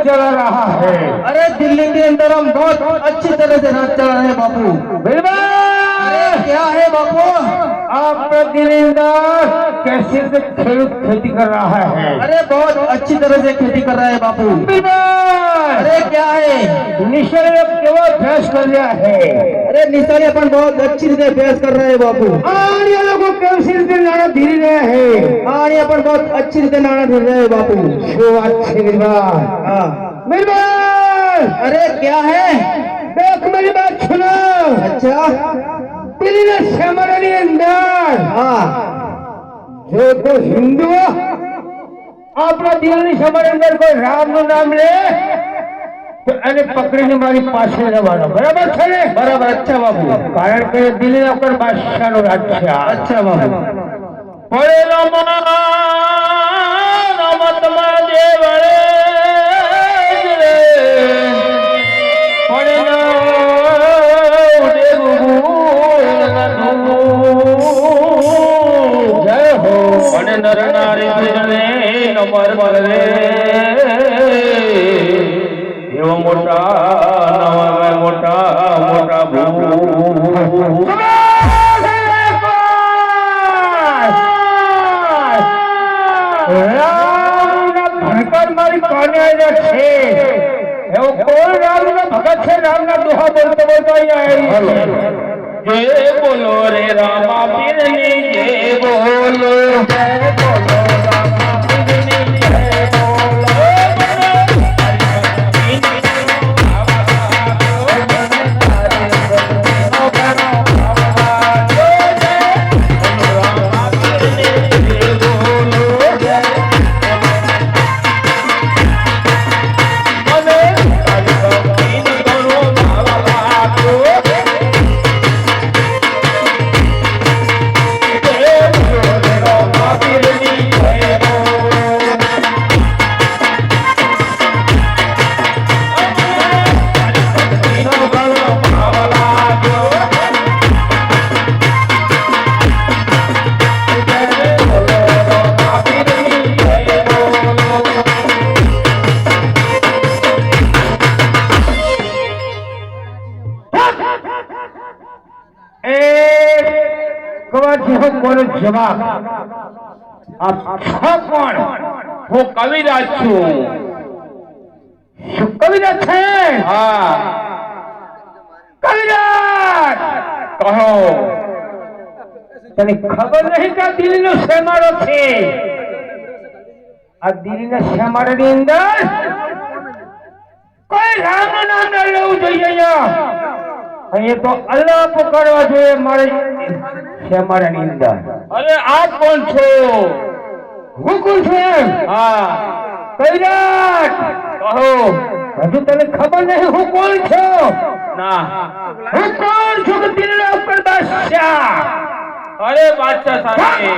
चला रहा है। अरे दिल्ली के अंदर हम बहुत अच्छी तरह से राज चला रहे हैं बापू। बिल्कुल। क्या है बापू? आपका दिल्ली कैसे से खेती कर रहा है? अरे बहुत अच्छी तरह से खेती कर रहा है बापू। अरे क्या है? निशा केवल अभ्यास कर रहा है। अरे निशा अपन बहुत अच्छी से अभ्यास कर रहे हैं बापू। और ये लोगों कैसे से नाना धीरे रहे हैं। और ये अपन बहुत अच्छी से नाना धीरे रहे बापू। जो अच्छी बात। हाँ बिल्कुल। अरे क्या है? देख मेरी बात सुनो। अच्छा दिल्ली में समारोह अंदर जो तो हिंदू अपना दिल्ली समारोह अंदर कोई राम નું નામ લે તો એને પકડીને મારી પાસે લેવાનો બરાબર છે ને? बराबर। अच्छा बाबू। કારણ કે દિલ્હી ઉપર બાદશાહનું રાજ છે। अच्छा बाबू। પડેલો રમતમાં જે વળે પડેલો જય હો અને નર નારી જને નમર મળે એવો મોટા નવા મોટા મોટા ભણકર મારી કોને છે એવો કોણ રામ નો ભગત છે? રામ ના દોહા બોલતો બોલતો અહીંયા જય બોલો રે રામા પીરની જય બોલો જય બોલો રામા પીરની જય બોલો આ કોણ? હું કવિરાજ છું. શું કવિરાજ છે? હા. કવિરાજ કહો. તને ખબર નહીં કે આ દિલ્હીનો શેમાળો છે? આ દિલ્હીના શેમાળાની અંદર કોઈ રામનું નામ ન લેવું જોઈએ. અહીંયા તો અલ્લાહ પુકારવા જોઈએ મારે શેમાળાની અંદર. અરે આપ કોણ છો? હું કોણ છું? હા. કૈરાટ કહો. હજુ તને ખબર નહીં હું કોણ છું? ના. હું કોણ છું? કે દિલ્હીનો ઉપર બાદશાહ. અરે બાદશાહ સાહેબ,